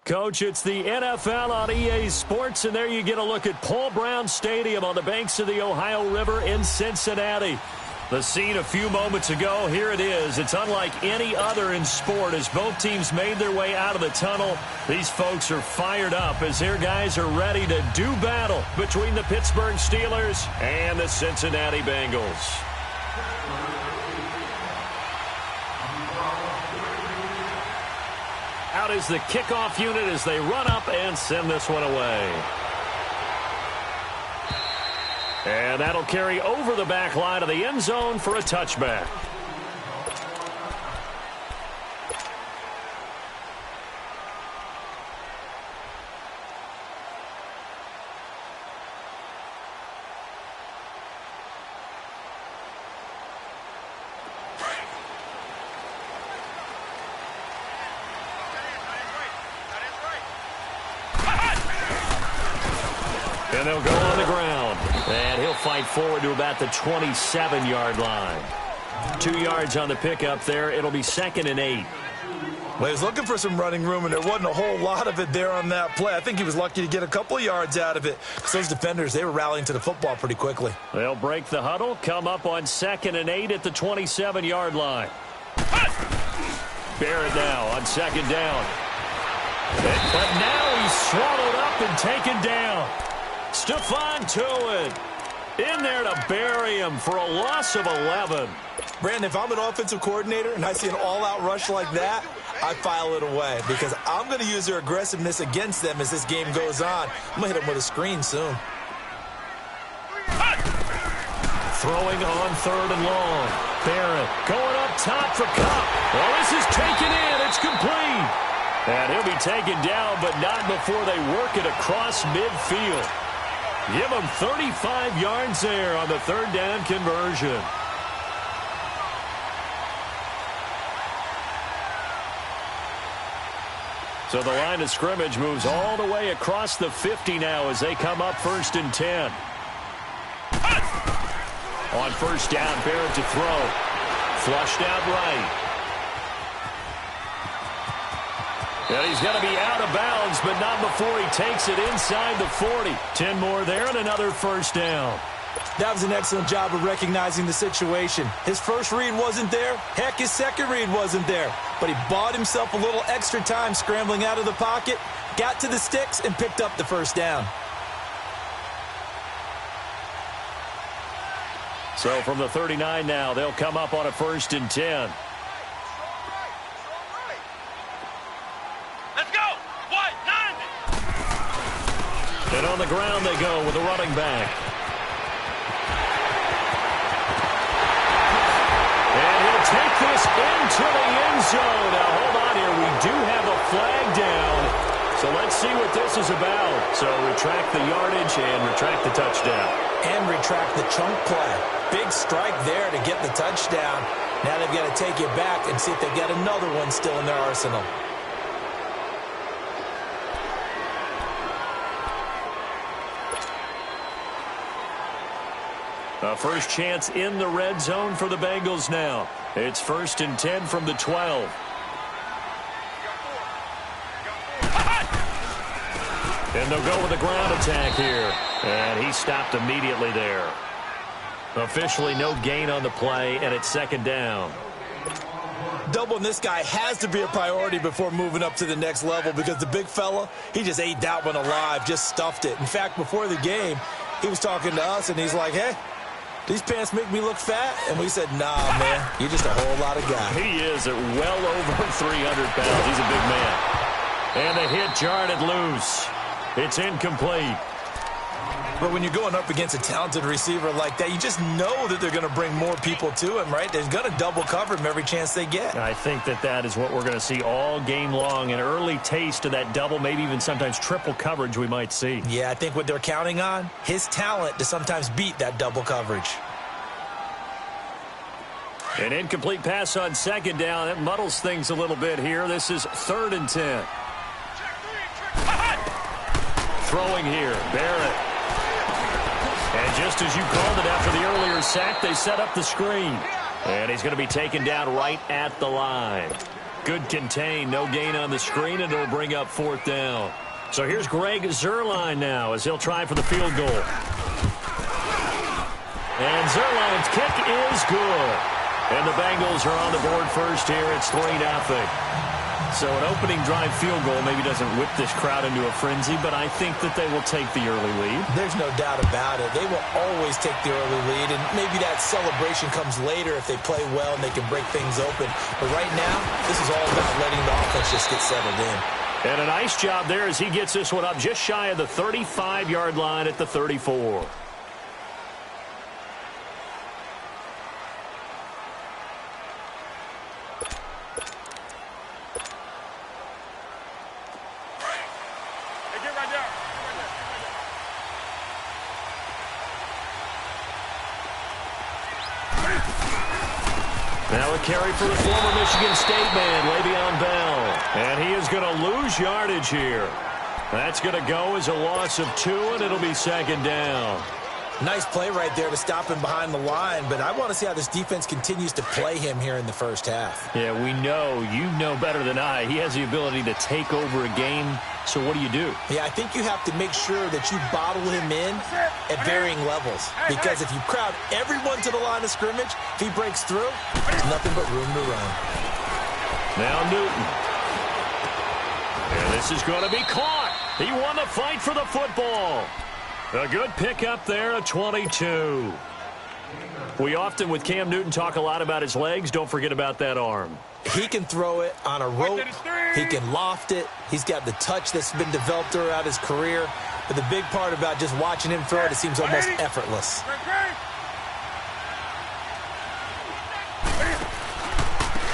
Coach, it's the NFL on EA Sports, and there you get a look at Paul Brown Stadium on the banks of the Ohio River in Cincinnati. The scene a few moments ago, here it is. It's unlike any other in sport as both teams made their way out of the tunnel. These folks are fired up as their guys are ready to do battle between the Pittsburgh Steelers and the Cincinnati Bengals. Out is the kickoff unit as they run up and send this one away. And that'll carry over the back line of the end zone for a touchback. And they'll go on the ground. And he'll fight forward to about the 27-yard line. 2 yards on the pickup there. It'll be 2nd and 8. Well, he was looking for some running room, and there wasn't a whole lot of it there on that play. I think he was lucky to get a couple of yards out of it. Because those defenders, they were rallying to the football pretty quickly. They'll break the huddle, come up on 2nd and 8 at the 27-yard line. Barrett now on 2nd down. But now he's swallowed up and taken down. Stephon Tuitt in there to bury him for a loss of 11. Brandon, if I'm an offensive coordinator and I see an all-out rush like that, I file it away because I'm going to use their aggressiveness against them as this game goes on. I'm going to hit them with a screen soon. Throwing on 3rd and long. Barrett going up top for Kupp. Well, this is taken in. It's complete. And he'll be taken down, but not before they work it across midfield. Give him 35 yards there on the 3rd down conversion. So the line of scrimmage moves all the way across the 50 now as they come up 1st and 10. On 1st down, Barrett to throw. Flushed out right. And he's going to be out of bounds, but not before he takes it inside the 40. 10 more there and another 1st down. That was an excellent job of recognizing the situation. His first read wasn't there. Heck, his second read wasn't there. But he bought himself a little extra time scrambling out of the pocket, got to the sticks, and picked up the 1st down. So from the 39 now, they'll come up on a 1st and 10. And on the ground they go with a running back. And he'll take this into the end zone. Now, hold on here. We do have a flag down. So let's see what this is about. So retract the yardage and retract the touchdown. And retract the chunk play. Big strike there to get the touchdown. Now they've got to take it back and see if they've got another one still in their arsenal. A first chance in the red zone for the Bengals now. It's 1st and 10 from the 12. And they'll go with a ground attack here. And he stopped immediately there. Officially no gain on the play, and it's 2nd down. Doubling this guy has to be a priority before moving up to the next level because the big fella, he just ate that one alive, just stuffed it. In fact, before the game, he was talking to us, and he's like, hey, these pants make me look fat? And we said, nah, man, you're just a whole lot of guy. He is at well over 300 pounds. He's a big man. And the hit jarred it loose. It's incomplete. But when you're going up against a talented receiver like that, you just know that they're going to bring more people to him, right? They're going to double cover him every chance they get. I think that is what we're going to see all game long. An early taste of that double, maybe even sometimes triple coverage we might see. Yeah, I think what they're counting on, his talent to sometimes beat that double coverage. An incomplete pass on 2nd down. That muddles things a little bit here. This is 3rd and 10. Throwing here, Barrett. And just as you called it after the earlier sack, they set up the screen. And he's going to be taken down right at the line. Good contain, no gain on the screen, and it'll bring up 4th down. So here's Greg Zuerlein now as he'll try for the field goal. And Zuerlein's kick is good. And the Bengals are on the board first here. It's 3-0. So an opening drive field goal maybe doesn't whip this crowd into a frenzy, but I think that they will take the early lead. There's no doubt about it. They will always take the early lead, and maybe that celebration comes later if they play well and they can break things open. But right now, this is all about letting the offense just get settled in. And a nice job there as he gets this one up just shy of the 35-yard line at the 34. Now a carry for the former Michigan State man, Le'Veon Bell. And he is going to lose yardage here. That's going to go as a loss of 2, and it'll be 2nd down. Nice play right there to stop him behind the line, but I want to see how this defense continues to play him here in the first half. Yeah, we know. You know better than I. He has the ability to take over a game. So what do you do? Yeah, I think you have to make sure that you bottle him in at varying levels. Because if you crowd everyone to the line of scrimmage, if he breaks through, there's nothing but room to run. Now Newton. And this is going to be caught. He won the fight for the football. A good pickup there at 22. We often, with Cam Newton, talk a lot about his legs. Don't forget about that arm. He can throw it on a rope. He can loft it. He's got the touch that's been developed throughout his career. But the big part about just watching him throw it seems almost effortless.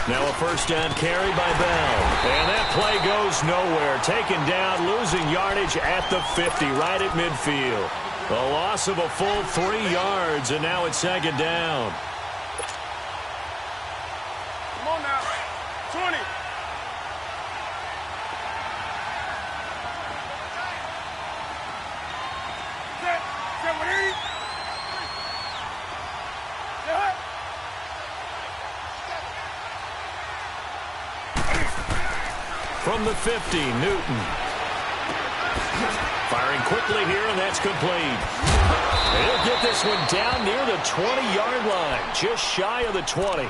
Now a first down carry by Bell. And that play goes nowhere. Taken down, losing yardage at the 50, right at midfield. A loss of a full 3 yards, and now it's 2nd down. Come on now. 20. Set. Set with ease. Set. From the 50, Newton. Firing quickly here, and that's complete. He'll get this one down near the 20-yard line, just shy of the 20.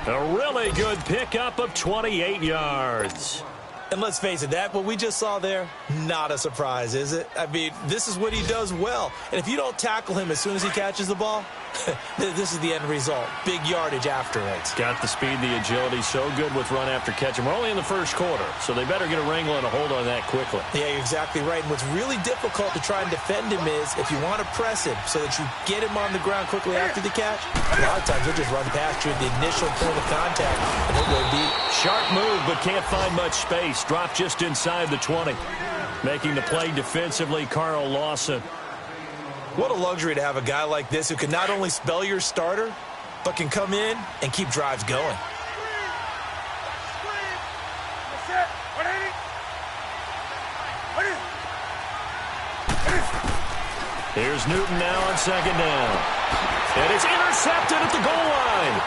A really good pickup of 28 yards. And let's face it, what we just saw there, not a surprise, is it? I mean, this is what he does well. And if you don't tackle him as soon as he catches the ball, this is the end result. Big yardage after it. Got the speed, the agility, so good with run after catch. And we're only in the first quarter, so they better get a wrangle and a hold on that quickly. Yeah, you're exactly right. And what's really difficult to try and defend him is if you want to press him so that you get him on the ground quickly after the catch, a lot of times he'll just run past you at the initial point of contact, and he'll go deep. Sharp move, but can't find much space. Dropped just inside the 20. Making the play defensively, Carl Lawson. What a luxury to have a guy like this who can not only spell your starter, but can come in and keep drives going. Here's Newton now on 2nd down. And it's intercepted at the goal line.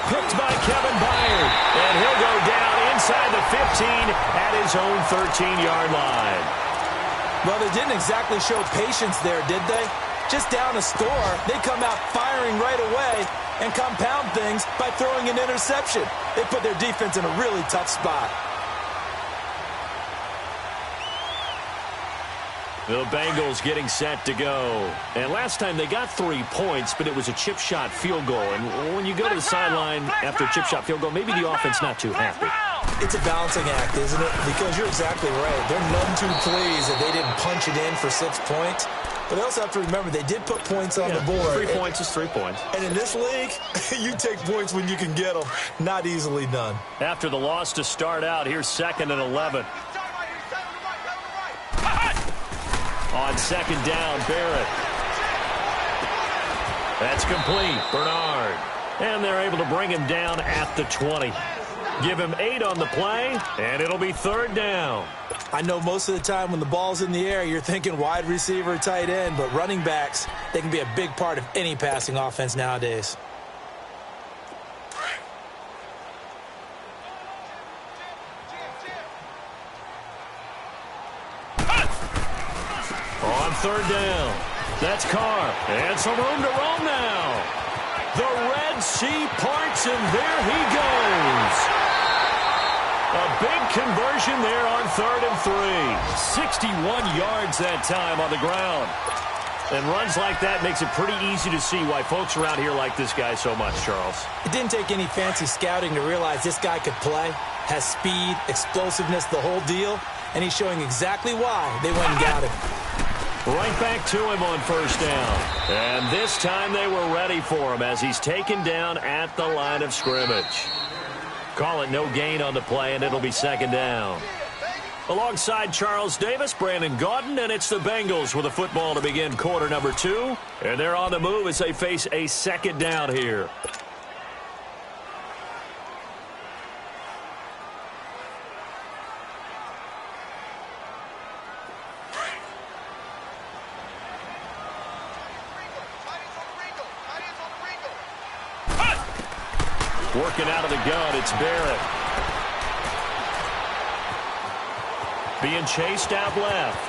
Picked by Kevin Byard. And he'll go down inside the 15 at his own 13-yard line. Well, they didn't exactly show patience there, did they? Just down a score, they come out firing right away and compound things by throwing an interception. They put their defense in a really tough spot. The Bengals getting set to go. And last time they got 3 points, but it was a chip shot field goal. And when you go to the sideline after a chip shot field goal, maybe the offense not too happy. It's a balancing act, isn't it? Because you're exactly right. They're none too pleased that they didn't punch it in for 6 points. But they also have to remember they did put points on the board. 3 points is 3 points. And in this league, you take points when you can get them. Not easily done. After the loss to start out, here's 2nd and 11. On 2nd down, Barrett. That's complete. Bernard. And they're able to bring him down at the 20. Give him 8 on the play, and it'll be 3rd down. I know most of the time when the ball's in the air, you're thinking wide receiver, tight end, but running backs, they can be a big part of any passing offense nowadays. On third down. That's Carr. And some room to roam now. The Red Sea parts, and there he goes. A big conversion there on 3rd and 3. 61 yards that time on the ground. And runs like that makes it pretty easy to see why folks around here like this guy so much, Charles. It didn't take any fancy scouting to realize this guy could play, has speed, explosiveness, the whole deal, and he's showing exactly why they went and got him. Right back to him on first down. And this time they were ready for him as he's taken down at the line of scrimmage. Call it no gain on the play, and it'll be 2nd down. Alongside Charles Davis, Brandon Gaudin, and it's the Bengals with a football to begin quarter number 2. And they're on the move as they face a 2nd down here. Working out of the gun, it's Barrett. Being chased out left.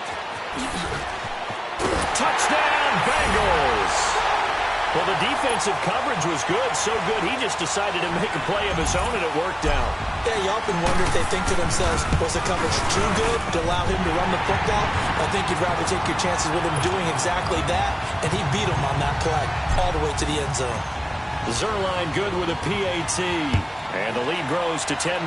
Touchdown, Bengals! Well, the defensive coverage was good, so good he just decided to make a play of his own, and it worked out. Yeah, you often wonder if they think to themselves, was the coverage too good to allow him to run the football? I think you'd rather take your chances with him doing exactly that, and he beat him on that play all the way to the end zone. Zerline good with a PAT, and the lead grows to 10-0.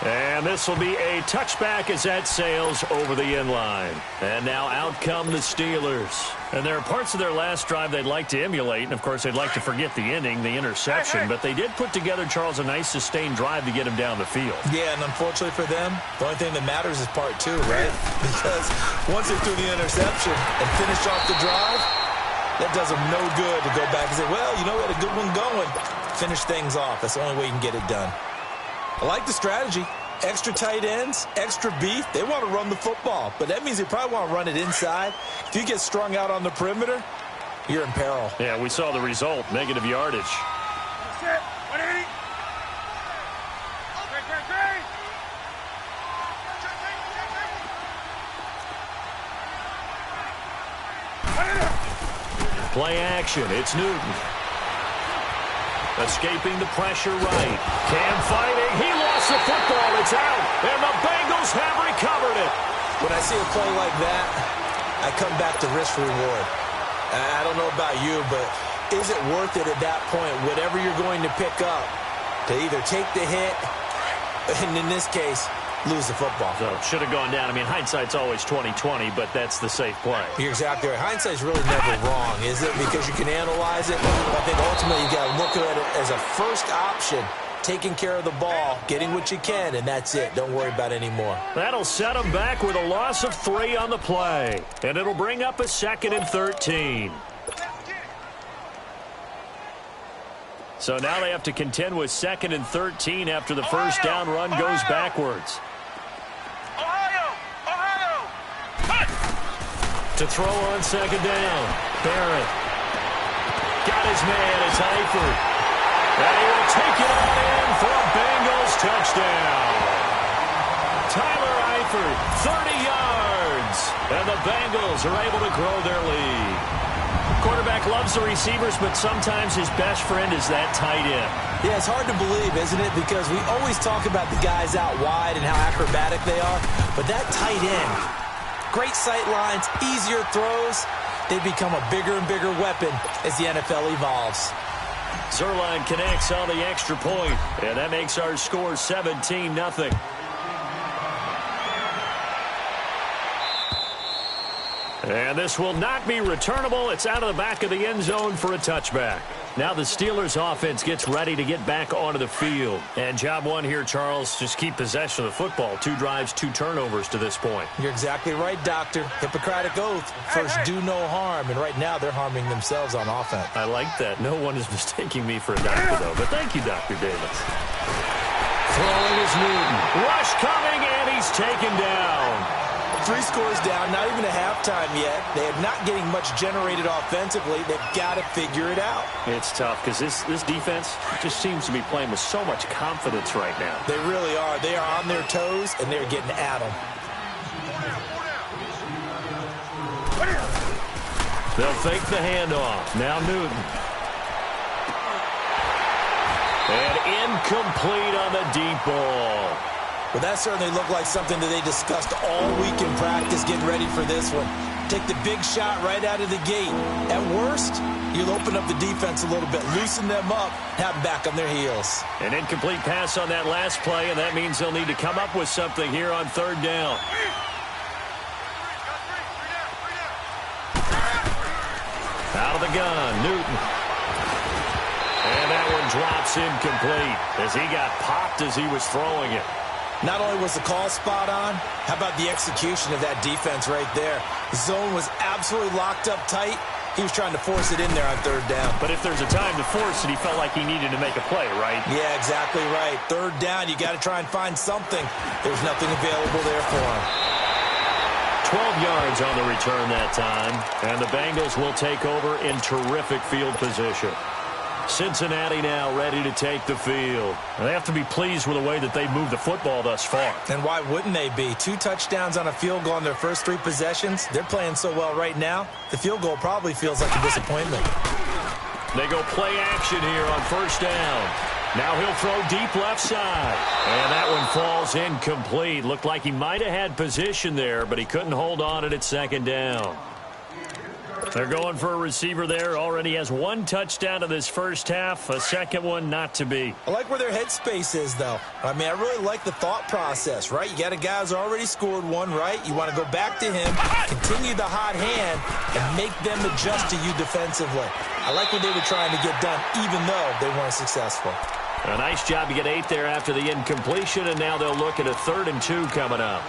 And this will be a touchback as that sails over the inline. And now out come the Steelers. And there are parts of their last drive they'd like to emulate, and of course they'd like to forget the ending, the interception, but they did put together, Charles, a nice sustained drive to get him down the field. Yeah, and unfortunately for them, the only thing that matters is part 2, right? Because once they threw the interception and finished off the drive, that does them no good to go back and say, well, you know, we had a good one going. Finish things off. That's the only way you can get it done. I like the strategy. Extra tight ends, extra beef. They want to run the football, but that means they probably want to run it inside. If you get strung out on the perimeter, you're in peril. Yeah, we saw the result, negative yardage. Set. 180. Play action. It's Newton. Escaping the pressure right. Cam fighting. He lost the football. It's out. And the Bengals have recovered it. When I see a play like that, I come back to risk reward. I don't know about you, but is it worth it at that point, whatever you're going to pick up, to either take the hit, and in this case, lose the football? So should have gone down. I mean, hindsight's always 20/20, but that's the safe play. You're exactly right. Hindsight's really never wrong, is it? Because you can analyze it. I think ultimately you got to look at it as a first option, taking care of the ball, getting what you can, and that's it. Don't worry about it anymore. That'll set them back with a loss of 3 on the play, and it'll bring up a 2nd and 13. So now they have to contend with 2nd and 13 after the first down run goes backwards. To throw on 2nd down. Barrett. Got his man. It's Eifert. And he will take it on in for a Bengals touchdown. Tyler Eifert, 30 yards. And the Bengals are able to grow their lead. Quarterback loves the receivers, but sometimes his best friend is that tight end. Yeah, it's hard to believe, isn't it? Because we always talk about the guys out wide and how acrobatic they are. But that tight end, great sight lines, easier throws. They become a bigger and bigger weapon as the NFL evolves. Zerline connects on the extra point, and that makes our score 17-0. And this will not be returnable. It's out of the back of the end zone for a touchback. Now the Steelers offense gets ready to get back onto the field. And job one here, Charles, just keep possession of the football. 2 drives, 2 turnovers to this point. You're exactly right, Doctor. Hippocratic oath. First, do no harm. And right now, they're harming themselves on offense. I like that. No one is mistaking me for a doctor, though. But thank you, Dr. Davis. Throwing is Newton. Rush coming, and he's taken down. 3 scores down, not even a halftime yet. They are not getting much generated offensively. They've got to figure it out. It's tough because this defense just seems to be playing with so much confidence right now. They really are. They are on their toes, and they're getting at them. They'll fake the handoff. Now Newton. And incomplete on the deep ball. Well, that certainly looked like something that they discussed all week in practice getting ready for this one. Take the big shot right out of the gate. At worst, you'll open up the defense a little bit, loosen them up, have them back on their heels. An incomplete pass on that last play, and that means they'll need to come up with something here on third down. Out of the gun, Newton. And that one drops incomplete as he got popped as he was throwing it. Not only was the call spot on, how about the execution of that defense right there? The zone was absolutely locked up tight. He was trying to force it in there on third down. But if there's a time to force it, he felt like he needed to make a play, right? Yeah, exactly right. Third down, you got to try and find something. There's nothing available there for him. 12 yards on the return that time, and the Bengals will take over in terrific field position. Cincinnati now ready to take the field. They have to be pleased with the way that they moved the football thus far. And why wouldn't they be? 2 touchdowns on a field goal in their first 3 possessions. They're playing so well right now, the field goal probably feels like a disappointment. They go play action here on first down. Now he'll throw deep left side. And that one falls incomplete. Looked like he might have had position there, but he couldn't hold on at second down. They're going for a receiver there. Already has 1 touchdown in this first half. A second one not to be. I like where their headspace is, though. I mean, I really like the thought process, right? You got a guy who's already scored 1, right? You want to go back to him, continue the hot hand, and make them adjust to you defensively. I like what they were trying to get done, even though they weren't successful. A nice job to get 8 there after the incompletion, and now they'll look at a 3rd and 2 coming up.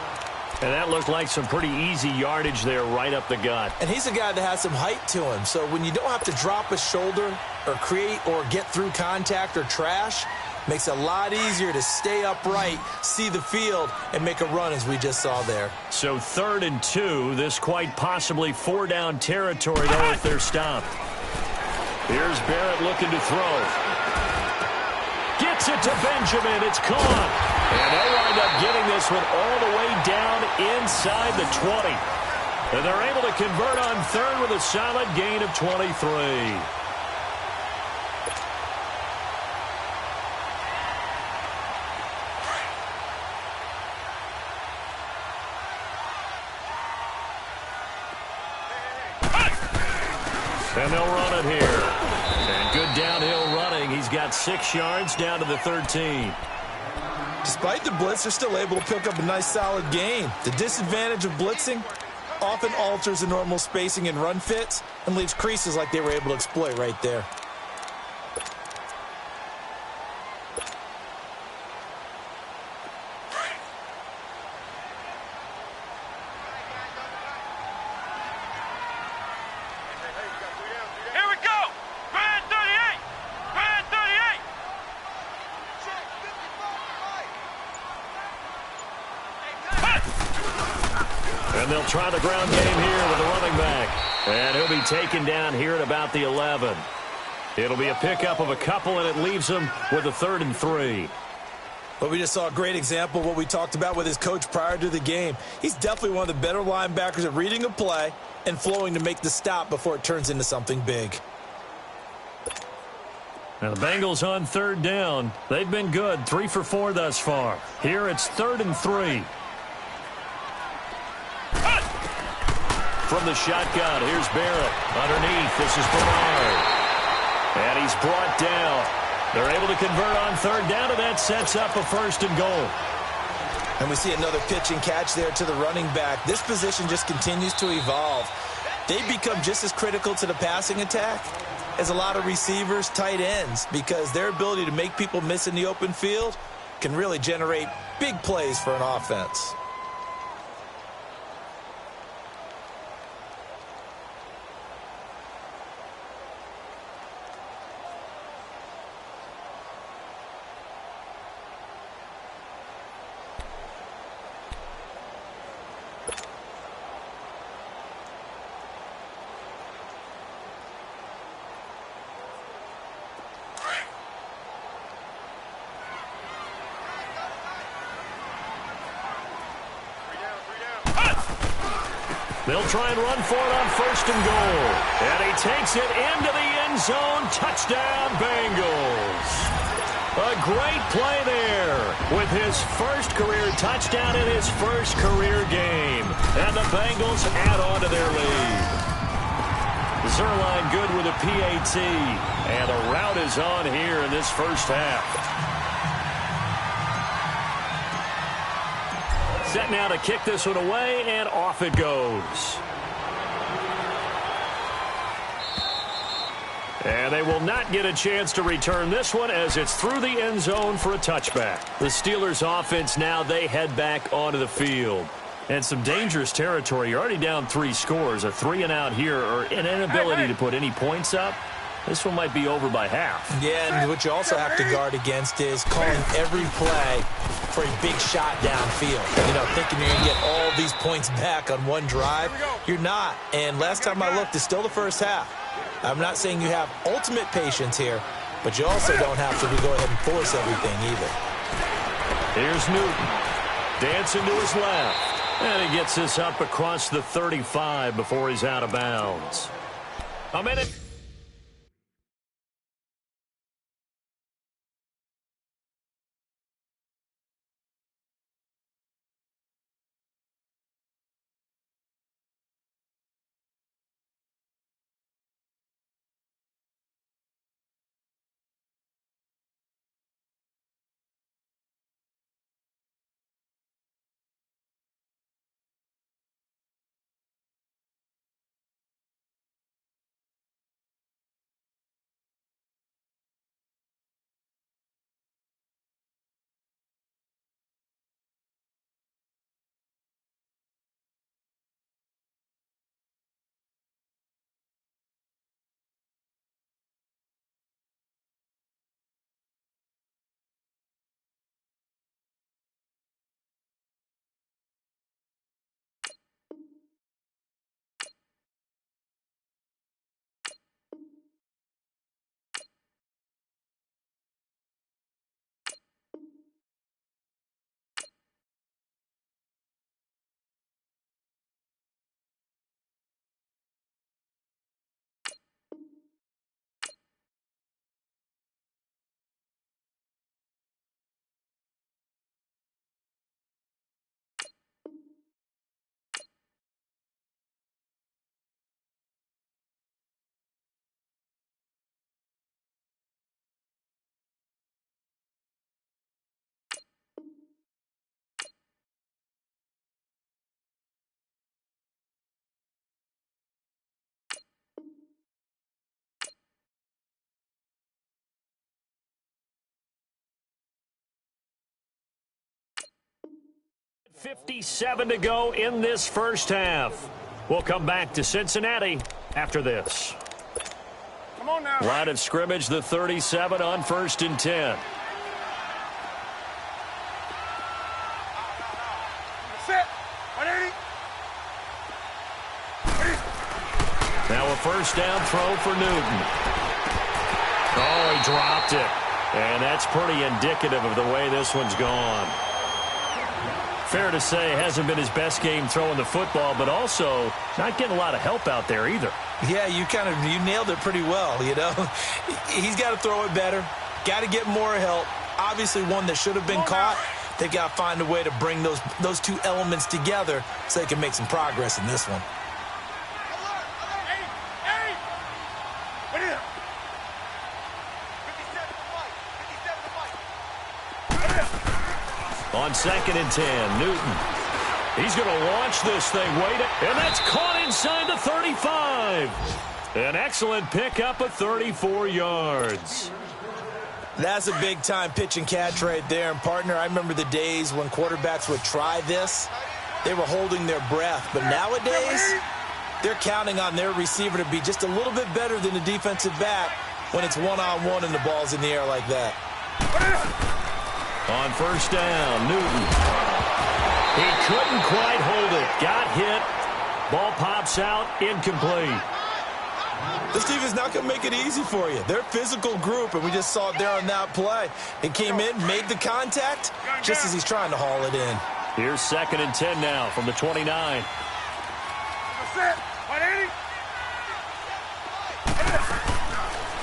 And that looked like some pretty easy yardage there right up the gut. And he's a guy that has some height to him. So when you don't have to drop a shoulder or create or get through contact or trash, makes it a lot easier to stay upright, see the field, and make a run as we just saw there. So 3rd and 2. This quite possibly 4-down territory, though, if they're stopped. Here's Barrett looking to throw. Gets it to Benjamin. It's caught. And they wind up getting this one all the way down inside the 20. And they're able to convert on 3rd with a solid gain of 23. And they'll run it here. And good downhill running. He's got 6 yards down to the 13. Despite the blitz, they're still able to pick up a nice solid gain. The disadvantage of blitzing often alters the normal spacing and run fits and leaves creases like they were able to exploit right there. And they'll try the ground game here with a running back. And he'll be taken down here at about the 11. It'll be a pickup of a couple, and it leaves him with a 3rd and 3. But we just saw a great example of what we talked about with his coach prior to the game. He's definitely one of the better linebackers at reading a play and flowing to make the stop before it turns into something big. Now the Bengals on 3rd down. They've been good, 3 for 4 thus far. Here it's 3rd and 3. From the shotgun, here's Barrett. Underneath, this is Bernard. And he's brought down. They're able to convert on 3rd down, and that sets up a 1st and goal. And we see another pitch and catch there to the running back. This position just continues to evolve. They become just as critical to the passing attack as a lot of receivers, tight ends, because their ability to make people miss in the open field can really generate big plays for an offense. They'll try and run for it on 1st and goal. And he takes it into the end zone. Touchdown, Bengals. A great play there with his first career touchdown in his first career game. And the Bengals add on to their lead. Zerline good with a PAT. And a rout is on here in this first half. Set now to kick this one away, and off it goes. And they will not get a chance to return this one as it's through the end zone for a touchback. The Steelers offense now, they head back onto the field. And some dangerous territory. You're already down 3 scores. A 3-and-out here, or an inability to put any points up. This one might be over by half. Yeah, and what you also have to guard against is calling every play for a big shot downfield. You know, thinking you're going to get all these points back on one drive. You're not. And last time I looked, it's still the first half. I'm not saying you have ultimate patience here, but you also don't have to go ahead and force everything either. Here's Newton. Dancing to his left. And he gets this up across the 35 before he's out of bounds. A minute. .57 to go in this first half. We'll come back to Cincinnati after this. Come on now. Line of scrimmage, the 37 on 1st and 10. Set. 180. Now a first down throw for Newton. Oh, he dropped it. And that's pretty indicative of the way this one's gone. Fair to say, hasn't been his best game throwing the football, but also not getting a lot of help out there either. Yeah, you nailed it pretty well, you know. He's got to throw it better, got to get more help. Obviously one that should have been caught. They've got to find a way to bring those two elements together so they can make some progress in this one. On 2nd and 10, Newton. He's going to launch this thing. And that's caught inside the 35. An excellent pickup of 34 yards. That's a big-time pitch and catch right there. And, partner, I remember the days when quarterbacks would try this. They were holding their breath. But nowadays, they're counting on their receiver to be just a little bit better than the defensive back when it's one-on-one and the ball's in the air like that. On 1st down, Newton. He couldn't quite hold it. Got hit. Ball pops out. Incomplete. This team is not going to make it easy for you. They're a physical group, and we just saw it there on that play. He came in, made the contact, just as he's trying to haul it in. Here's 2nd and 10 now from the 29.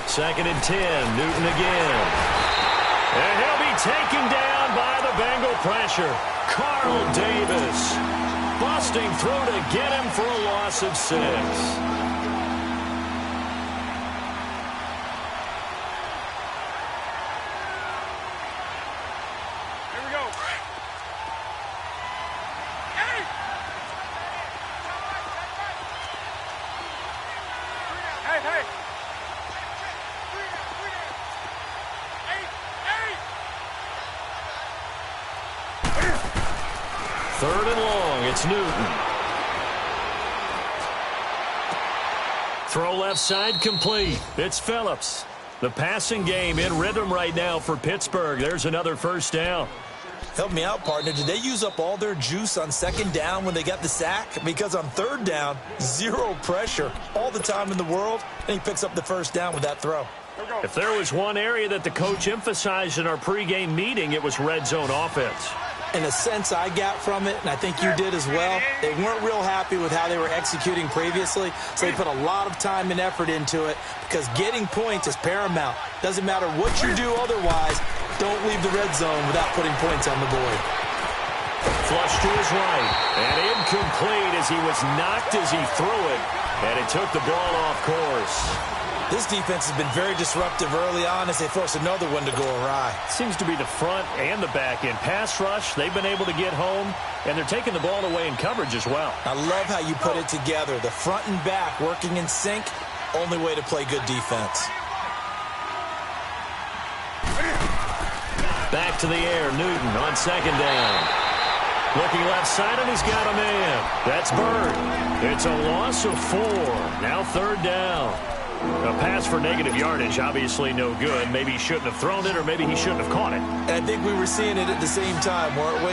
Second and 10, Newton again. And he'll be taken down by the Bengal pressure. Carl Davis busting through to get him for a loss of 6. Third and long, it's Newton. Throw left side complete. It's Phillips. The passing game in rhythm right now for Pittsburgh. There's another first down. Help me out, partner. Did they use up all their juice on second down when they got the sack? Because on third down, zero pressure all the time in the world, and he picks up the first down with that throw. If there was one area that the coach emphasized in our pregame meeting, it was red zone offense. In a sense I got from it, and I think you did as well, they weren't real happy with how they were executing previously, so they put a lot of time and effort into it because getting points is paramount. Doesn't matter what you do otherwise, don't leave the red zone without putting points on the board. Flush to his right, and incomplete as he was knocked as he threw it, and it took the ball off course. This defense has been very disruptive early on as they force another one to go awry. Seems to be the front and the back end. Pass rush, they've been able to get home, and they're taking the ball away in coverage as well. I love how you put it together. The front and back working in sync, only way to play good defense. Back to the air, Newton on second down. Looking left side, and he's got a man. That's Bird. It's a loss of 4. Now third down. A pass for negative yardage, obviously no good. Maybe he shouldn't have thrown it, or maybe he shouldn't have caught it. And I think we were seeing it at the same time, weren't we?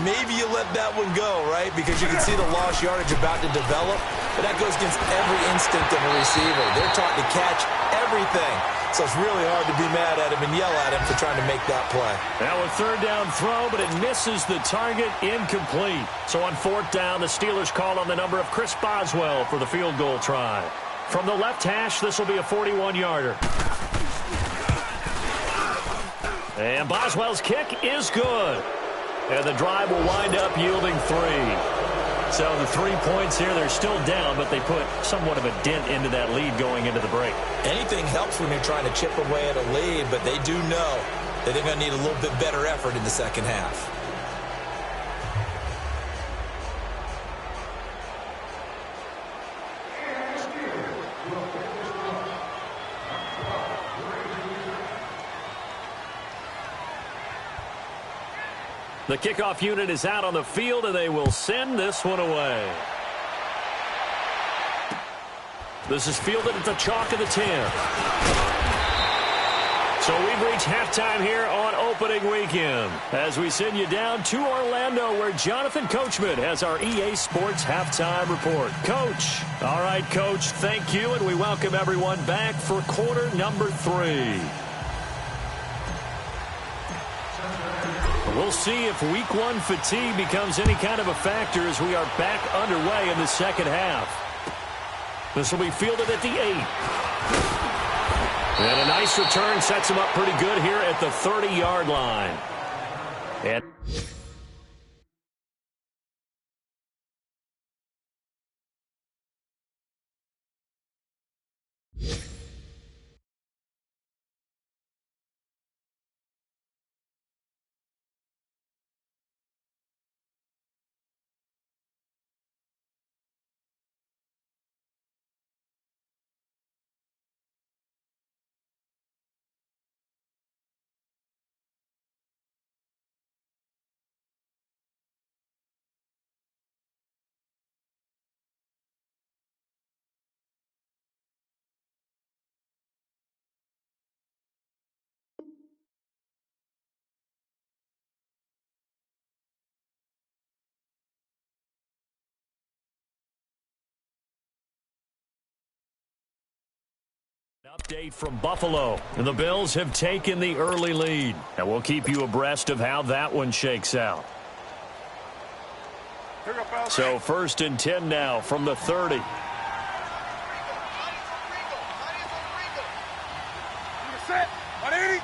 Maybe you let that one go, right? Because you can see the lost yardage about to develop. But that goes against every instinct of a receiver. They're taught to catch everything. So it's really hard to be mad at him and yell at him for trying to make that play. Now a third down throw, but it misses the target, incomplete. So on fourth down, the Steelers call on the number of Chris Boswell for the field goal try. From the left hash, this will be a 41-yarder. And Boswell's kick is good. And the drive will wind up yielding 3. So the 3 points here, they're still down, but they put somewhat of a dent into that lead going into the break. Anything helps when you're trying to chip away at a lead, but they do know that they're going to need a little bit better effort in the second half. The kickoff unit is out on the field, and they will send this one away. This is fielded at the chalk of the 10. So we've reached halftime here on opening weekend as we send you down to Orlando, where Jonathan Coachman has our EA Sports halftime report. Coach. All right, Coach, thank you, and we welcome everyone back for quarter number 3. We'll see if week 1 fatigue becomes any kind of a factor as we are back underway in the second half. This will be fielded at the 8. And a nice return sets him up pretty good here at the 30-yard line. And update from Buffalo. And the Bills have taken the early lead. And we'll keep you abreast of how that one shakes out. So 1st and 10 now from the 30. Set. 180.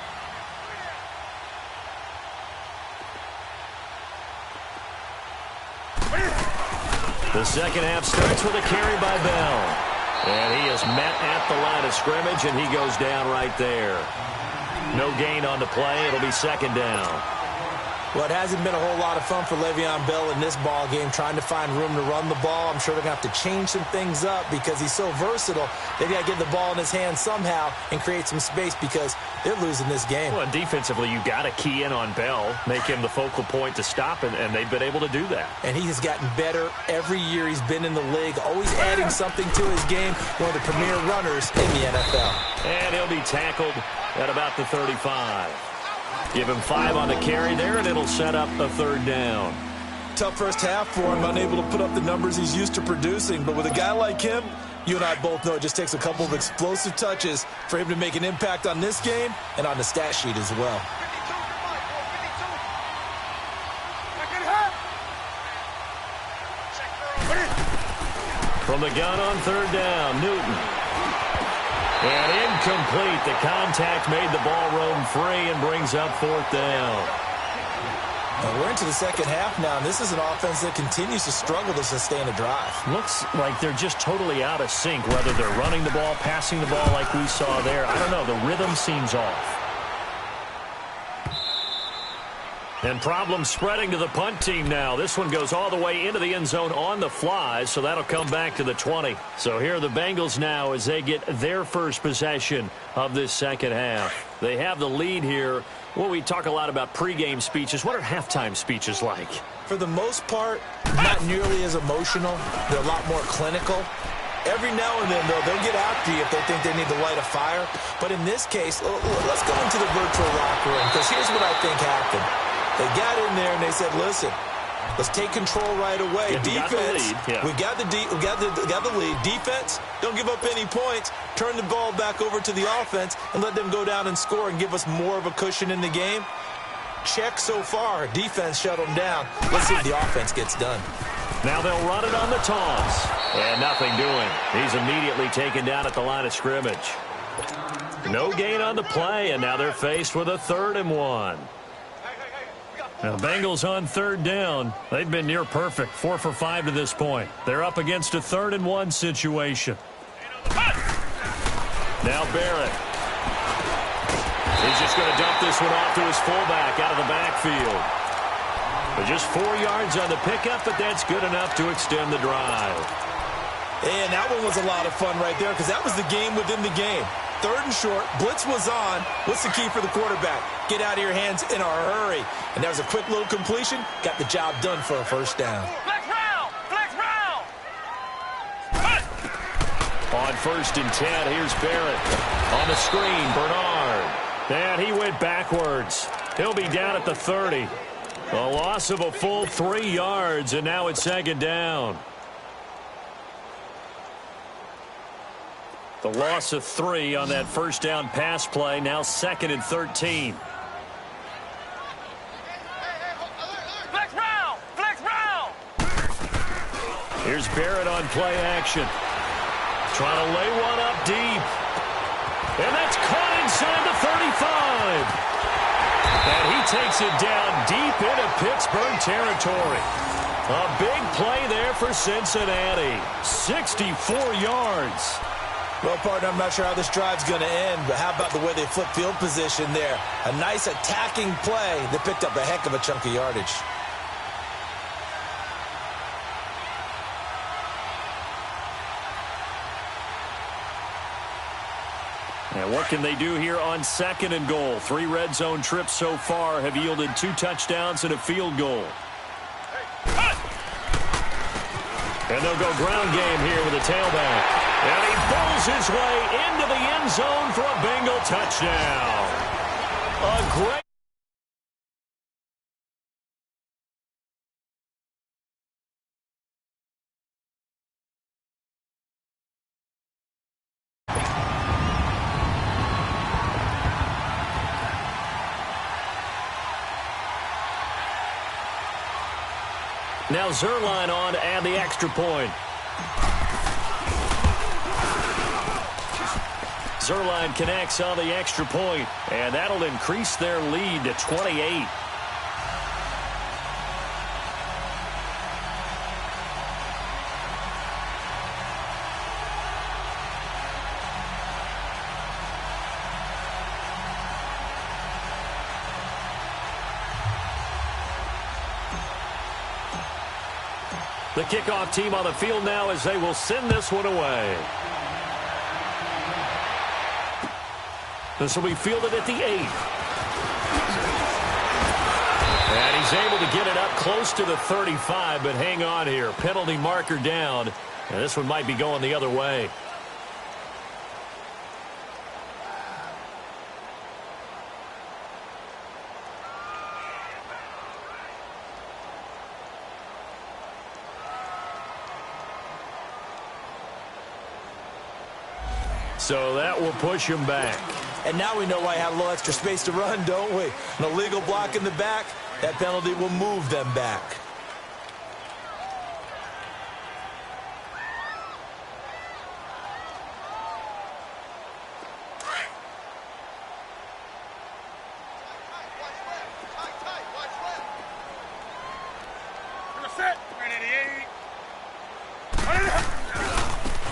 The second half starts with a carry by Bell. And he is met at the line of scrimmage, and he goes down right there. No gain on the play. It'll be 2nd down. Well, it hasn't been a whole lot of fun for Le'Veon Bell in this ball game, trying to find room to run the ball. I'm sure they're going to have to change some things up because he's so versatile. They've got to get the ball in his hands somehow and create some space because they're losing this game. Well, and defensively, you got to key in on Bell, make him the focal point to stop, and they've been able to do that. And he has gotten better every year he's been in the league, always adding something to his game, one of the premier runners in the NFL. And he'll be tackled at about the 35. Give him 5 on the carry there, and it'll set up a 3rd down. Tough first half for him, unable to put up the numbers he's used to producing. But with a guy like him, you and I both know it just takes a couple of explosive touches for him to make an impact on this game and on the stat sheet as well. From the gun on 3rd down, Newton. And incomplete. The contact made the ball roam free and brings up 4th down. And we're into the second half now, and this is an offense that continues to struggle to sustain a drive. Looks like they're just totally out of sync, whether they're running the ball, passing the ball like we saw there. I don't know. The rhythm seems off. And problems spreading to the punt team now. This one goes all the way into the end zone on the fly, so that'll come back to the 20. So here are the Bengals now as they get their first possession of this second half. They have the lead here. Well, we talk a lot about pregame speeches. What are halftime speeches like? For the most part, not nearly as emotional. They're a lot more clinical. Every now and then, though, they'll get after you if they think they need to light a fire. But in this case, let's go into the virtual locker room, because here's what I think happened. They got in there and they said, listen, let's take control right away. Yeah, Defense, we got the lead. Defense, don't give up any points. Turn the ball back over to the offense and let them go down and score and give us more of a cushion in the game. Check so far. Defense shut them down. Let's see if the offense gets done. Now they'll run it on the toss. And nothing doing. He's immediately taken down at the line of scrimmage. No gain on the play, and now they're faced with a 3rd and 1. Now, the Bengals on 3rd down. They've been near perfect, 4 for 5 to this point. They're up against a 3rd and 1 situation. Now Barrett. He's just going to dump this one off to his fullback out of the backfield. But just 4 yards on the pickup, but that's good enough to extend the drive. And that one was a lot of fun right there because that was the game within the game. 3rd and short, blitz was on. What's the key for the quarterback? Get out of your hands in a hurry. And that was a quick little completion. Got the job done for a 1st down. Flex round! Flex round! On 1st and 10, here's Barrett. On the screen, Bernard. And he went backwards. He'll be down at the 30. A loss of a full 3 yards, and now it's 2nd down. The loss of 3 on that 1st down pass play, now 2nd and 13. Flex round! Flex round! Here's Barrett on play action. Trying to lay one up deep. And that's caught inside the 35. And he takes it down deep into Pittsburgh territory. A big play there for Cincinnati. 64 yards. Well, partner, I'm not sure how this drive's going to end, but how about the way they flip field position there? A nice attacking play that picked up a heck of a chunk of yardage. And what can they do here on 2nd and goal? 3 red zone trips so far have yielded 2 touchdowns and a field goal. And they'll go ground game here with a tailback. And he bowls his way into the end zone for a Bengal touchdown. A great... Now Zerline on to add the extra point. Zerline connects on the extra point, and that'll increase their lead to 28. The kickoff team on the field now as they will send this one away. This will be fielded at the 8. And he's able to get it up close to the 35, but hang on here. Penalty marker down, and this one might be going the other way. So that will push him back. And now we know why I have a little extra space to run, don't we? An illegal block in the back, that penalty will move them back.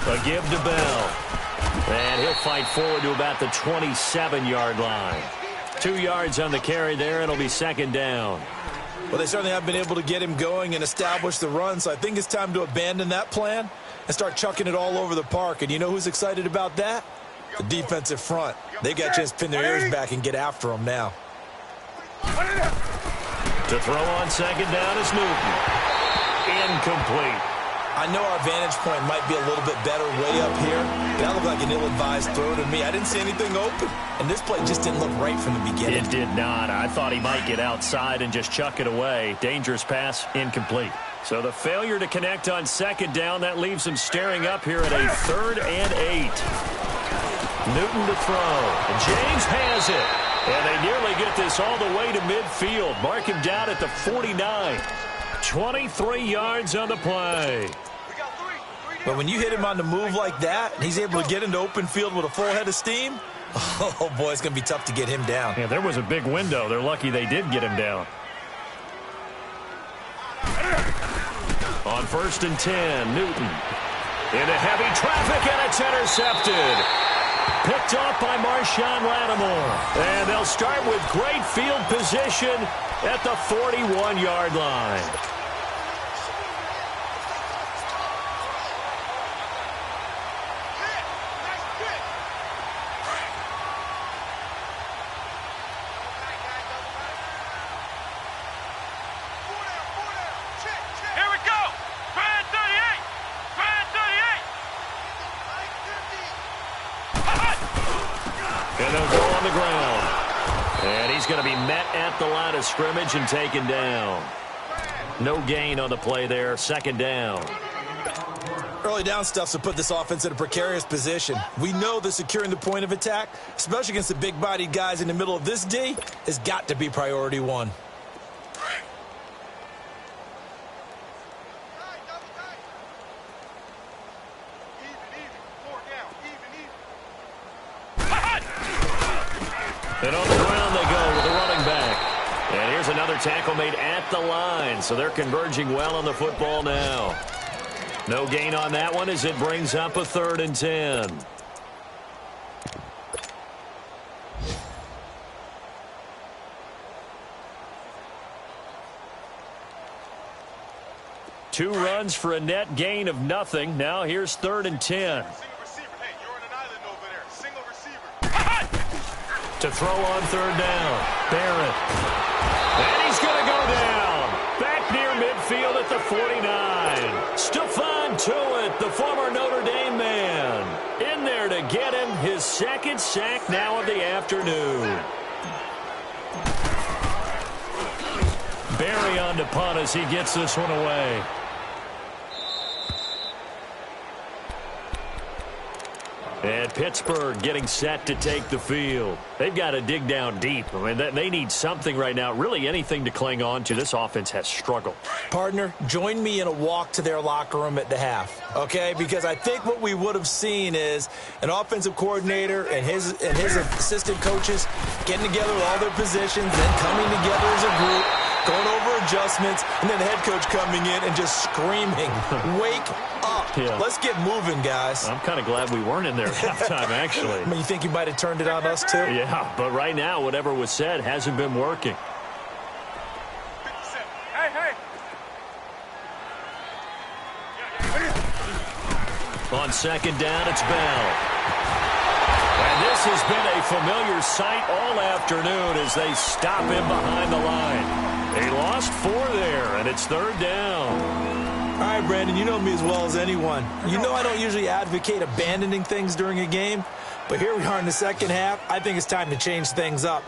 A give to Bell. And he'll fight forward to about the 27-yard line. 2 yards on the carry there. It'll be second down. Well, they certainly have been able to get him going and establish the run, so I think it's time to abandon that plan and start chucking it all over the park. And you know who's excited about that? The defensive front. They got a chance to pin their ears back and get after him now. To throw on second down is Newton. Incomplete. I know our vantage point might be a little bit better way up here. That looked like an ill-advised throw to me. I didn't see anything open, and this play just didn't look right from the beginning. It did not. I thought he might get outside and just chuck it away. Dangerous pass, incomplete. So the failure to connect on second down, that leaves him staring up here at a 3rd and 8. Newton to throw. And James has it. And they nearly get this all the way to midfield. Mark him down at the 49. 23 yards on the play. But when you hit him on the move like that, and he's able to get into open field with a full head of steam, oh, boy, it's going to be tough to get him down. Yeah, there was a big window. They're lucky they did get him down. On 1st and 10, Newton. Into heavy traffic, and it's intercepted. Picked off by Marshawn Lattimore. And they'll start with great field position at the 41-yard line. And they'll go on the ground. And he's going to be met at the line of scrimmage and taken down. No gain on the play there. Second down. Early down stuff to put this offense in a precarious position. We know that securing the point of attack, especially against the big-bodied guys in the middle of this D, has got to be priority one. And on the ground they go with the running back. And here's another tackle made at the line. So they're converging well on the football now. No gain on that one as it brings up a 3rd and 10. Two runs for a net gain of nothing. Now here's 3rd and 10. To throw on 3rd down. Barrett. And he's going to go down. Back near midfield at the 49. Stephon Tuitt, the former Notre Dame man, in there to get him his 2nd sack now of the afternoon. Barry on to punt as he gets this one away. And Pittsburgh getting set to take the field. They've got to dig down deep. I mean, they need something right now, really anything to cling on to. This offense has struggled. Partner, join me in a walk to their locker room at the half, okay? Because I think what we would have seen is an offensive coordinator and his assistant coaches getting together with all their positions, then coming together as a group, going over adjustments, and then the head coach coming in and just screaming, wake up. Yeah. Let's get moving, guys. I'm kind of glad we weren't in there at halftime, actually. I mean, you think you might have turned it on us, too? Yeah, but right now, whatever was said hasn't been working. Hey. On second down, it's Bell. And this has been a familiar sight all afternoon as they stop him behind the line. They lost 4 there, and it's third down. All right, Brandon, you know me as well as anyone. You know I don't usually advocate abandoning things during a game, but here we are in the second half. I think it's time to change things up.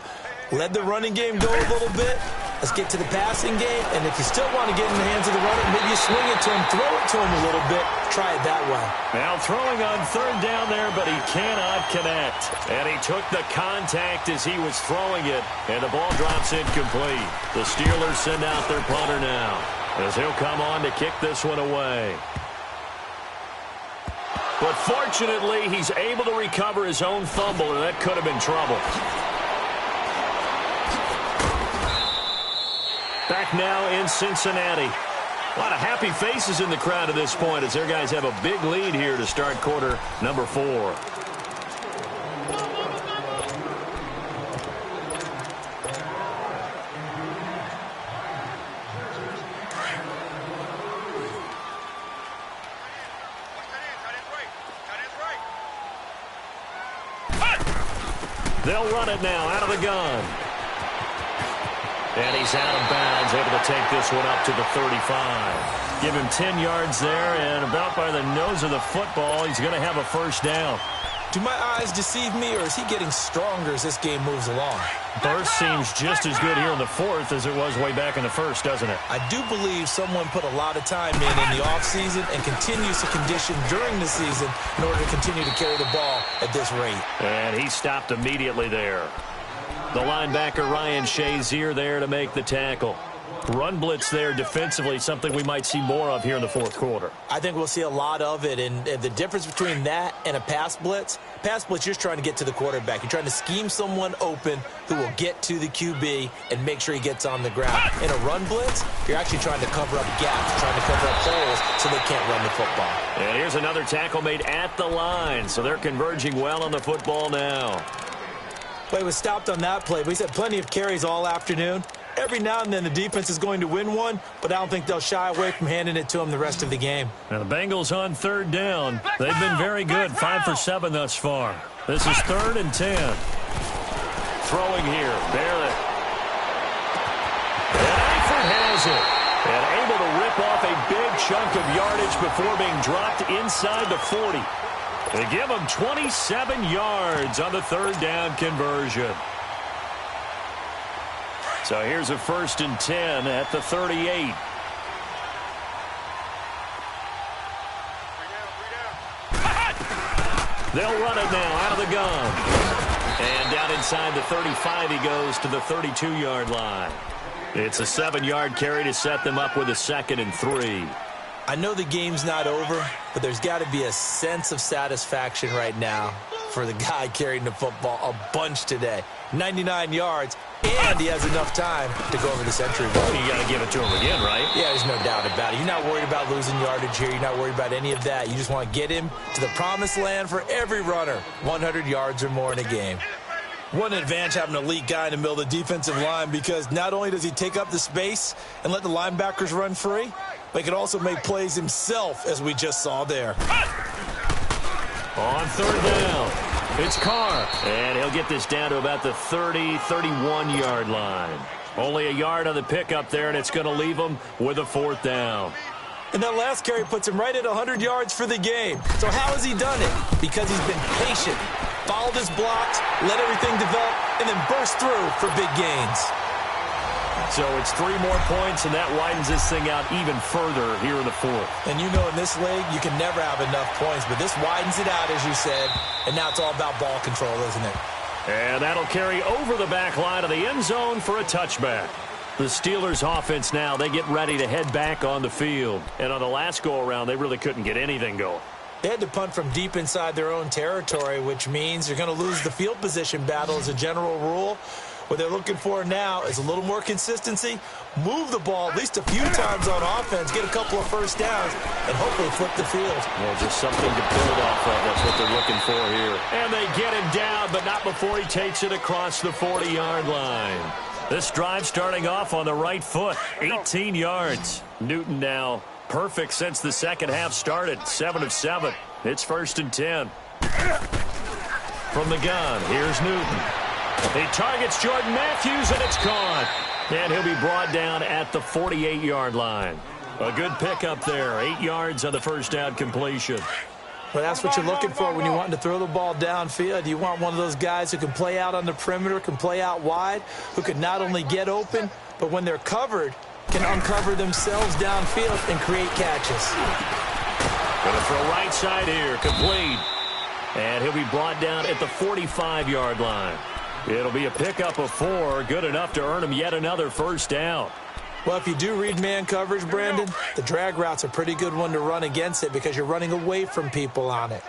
Let the running game go a little bit. Let's get to the passing game, and if you still want to get in the hands of the runner, maybe you swing it to him, throw it to him a little bit, try it that way. Now throwing on third down there, but he cannot connect. And he took the contact as he was throwing it, and the ball drops incomplete. The Steelers send out their punter now, as he'll come on to kick this one away. But fortunately, he's able to recover his own fumble, and that could have been trouble. Back now in Cincinnati. A lot of happy faces in the crowd at this point as their guys have a big lead here to start quarter number 4. They'll run it now out of the gun. And he's out of bounds, able to take this one up to the 35. Give him 10 yards there, and about by the nose of the football, he's going to have a first down. Do my eyes deceive me, or is he getting stronger as this game moves along? Burst seems just as good here in the 4th as it was way back in the 1st, doesn't it? I do believe someone put a lot of time in the offseason and continues to condition during the season in order to continue to carry the ball at this rate. And he stopped immediately there. The linebacker Ryan Shazier there to make the tackle. Run blitz there defensively, something we might see more of here in the 4th quarter. I think we'll see a lot of it, and the difference between that and a pass blitz, you're just trying to get to the quarterback. You're trying to scheme someone open who will get to the QB and make sure he gets on the ground. In a run blitz, you're actually trying to cover up gaps, trying to cover up holes so they can't run the football. And here's another tackle made at the line, so they're converging well on the football now. Play was stopped on that play, but he's had plenty of carries all afternoon. Every now and then the defense is going to win one, but I don't think they'll shy away from handing it to him the rest of the game. Now the Bengals on third down. They've been very good, 5 for 7 thus far. This is 3rd and 10. Throwing here, barely. And Eifert has it. And able to rip off a big chunk of yardage before being dropped inside the 40. They give him 27 yards on the 3rd down conversion. So here's a 1st and 10 at the 38. They'll run it now out of the gun. And down inside the 35 he goes to the 32-yard line. It's a 7-yard carry to set them up with a 2nd and 3. I know the game's not over, but there's got to be a sense of satisfaction right now for the guy carrying the football a bunch today. 99 yards, and he has enough time to go over the century mark. You got to give it to him again, right? Yeah, there's no doubt about it. You're not worried about losing yardage here. You're not worried about any of that. You just want to get him to the promised land for every runner, 100 yards or more in a game. What an advantage having an elite guy in the middle of the defensive line, because not only does he take up the space and let the linebackers run free, but he can also make plays himself, as we just saw there. On 3rd down, it's Carr. And he'll get this down to about the 30, 31-yard line. Only a yard on the pickup there, and it's going to leave him with a 4th down. And that last carry puts him right at 100 yards for the game. So how has he done it? Because he's been patient, followed his blocks, let everything develop, and then burst through for big gains. So it's 3 more points, and that widens this thing out even further here in the fourth. And you know in this league, you can never have enough points, but this widens it out, as you said, and now it's all about ball control, isn't it? And that'll carry over the back line of the end zone for a touchback. The Steelers offense now, they get ready to head back on the field. And on the last go-around, they really couldn't get anything going. They had to punt from deep inside their own territory, which means you're going to lose the field position battle as a general rule. What they're looking for now is a little more consistency, move the ball at least a few times on offense, get a couple of first downs, and hopefully flip the field. Well, just something to build off of. That's what they're looking for here. And they get him down, but not before he takes it across the 40-yard line. This drive starting off on the right foot, 18 yards. Newton now perfect since the second half started, 7 of 7. It's 1st and 10. From the gun, here's Newton. He targets Jordan Matthews, and it's caught. And he'll be brought down at the 48-yard line. A good pickup there, 8 yards on the first down completion. Well, that's what you're looking for when you want to throw the ball downfield. You want one of those guys who can play out on the perimeter, can play out wide, who can not only get open, but when they're covered, can uncover themselves downfield and create catches. Going to throw right side here, complete. And he'll be brought down at the 45-yard line. It'll be a pickup of 4, good enough to earn him yet another first down. Well, if you do read man coverage, Brandon, the drag route's a pretty good one to run against it because you're running away from people on it.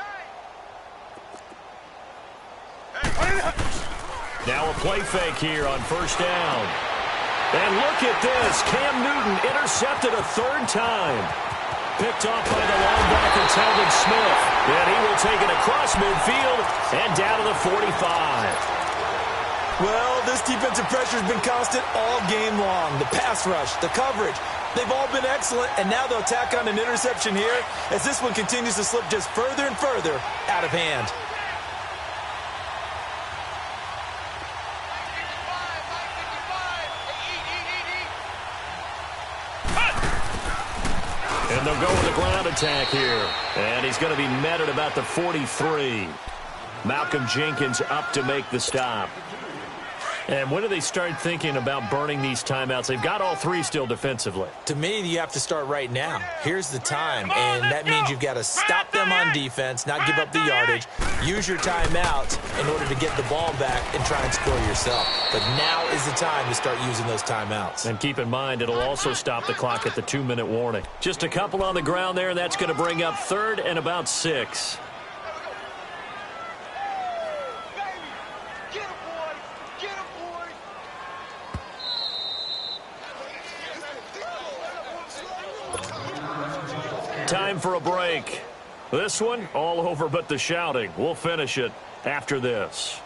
Now a play fake here on first down. And look at this. Cam Newton intercepted a 3rd time. Picked off by the linebacker, Telvin Smith. And he will take it across midfield and down to the 45. Well, this defensive pressure has been constant all game long. The pass rush, the coverage, they've all been excellent, and now they'll tack on an interception here as this one continues to slip just further and further out of hand. And they'll go with a ground attack here. And he's going to be met at about the 43. Malcolm Jenkins up to make the stop. And when do they start thinking about burning these timeouts? They've got all 3 still defensively. To me, you have to start right now. Here's the time, and that means you've got to stop them on defense, not give up the yardage, use your timeouts in order to get the ball back and try and score yourself. But now is the time to start using those timeouts. And keep in mind, it'll also stop the clock at the 2-minute warning. Just a couple on the ground there, and that's going to bring up 3rd and about 6. Time for a break. This one, all over but the shouting. We'll finish it after this.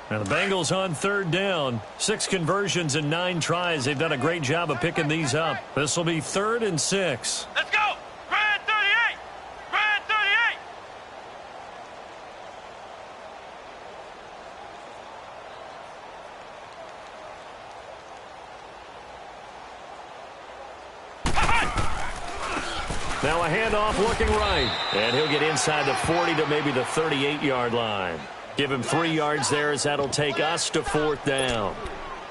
And the Bengals on 3rd down. 6 conversions and 9 tries. They've done a great job of picking these up. This will be 3rd and 6. Let's go! Grand 38! Grand 38! Now a handoff looking right. And he'll get inside the 40 to maybe the 38-yard line. Give him 3 yards there as that'll take us to 4th down.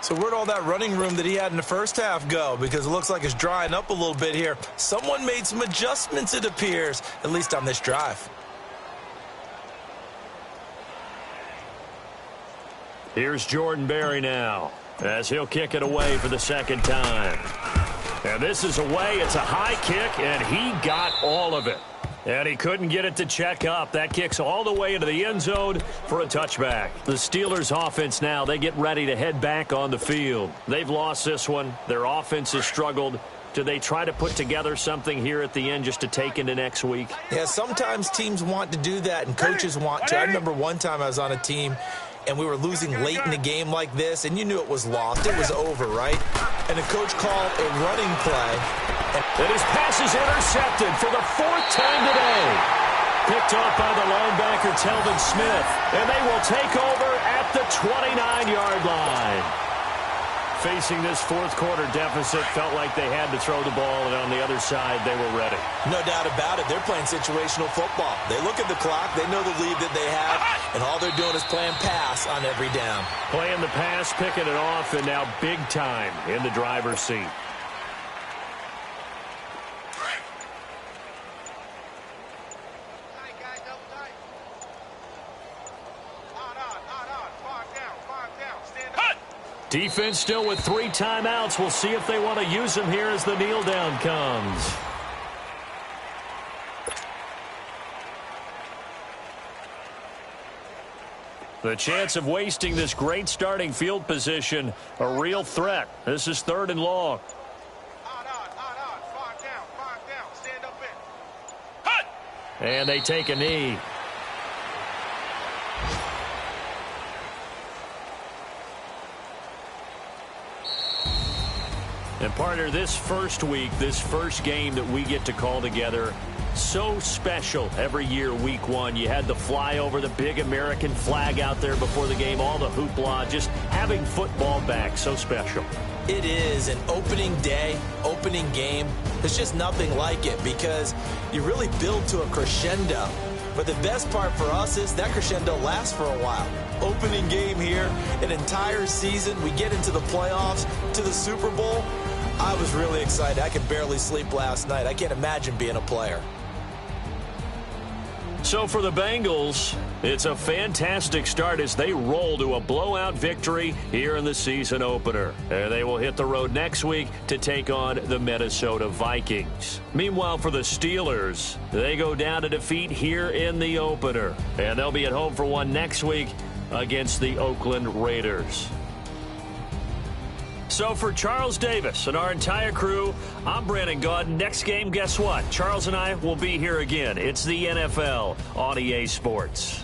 So where'd all that running room that he had in the first half go? Because it looks like it's drying up a little bit here. Someone made some adjustments, it appears, at least on this drive. Here's Jordan Berry now as he'll kick it away for the 2nd time. And this is away. It's a high kick, and he got all of it. And he couldn't get it to check up. That kicks all the way into the end zone for a touchback. The Steelers offense now, they get ready to head back on the field. They've lost this one. Their offense has struggled. Do they try to put together something here at the end just to take into next week? Yeah, sometimes teams want to do that, and coaches want to. I remember one time I was on a team, and we were losing late in the game like this, and you knew it was lost. It was over, right? And the coach called a running play. And his pass is intercepted for the 4th time today. Picked off by the linebacker, Telvin Smith. And they will take over at the 29-yard line. facing this fourth quarter deficit, felt like they had to throw the ball, and on the other side, they were ready. No doubt about it. They're playing situational football. They look at the clock. They know the lead that they have, and all they're doing is playing pass on every down. Playing the pass, picking it off, and now big time in the driver's seat. Defense still with 3 timeouts. We'll see if they want to use them here as the kneel down comes. The chance of wasting this great starting field position, a real threat. This is 3rd and long. Stand up in. And they take a knee. And partner, this first week, this first game that we get to call together, so special every year, week 1. You had the flyover, the big American flag out there before the game, all the hoopla, just having football back, so special. It is an opening day, opening game. There's just nothing like it because you really build to a crescendo. But the best part for us is that crescendo lasts for a while. Opening game here, an entire season. We get into the playoffs, to the Super Bowl. I was really excited. I could barely sleep last night. I can't imagine being a player. So for the Bengals, it's a fantastic start as they roll to a blowout victory here in the season opener. And they will hit the road next week to take on the Minnesota Vikings. Meanwhile, for the Steelers, they go down to defeat here in the opener. And they'll be at home for one next week against the Oakland Raiders. So for Charles Davis and our entire crew, I'm Brandon Gaudin. Next game, guess what? Charles and I will be here again. It's the NFL on EA Sports.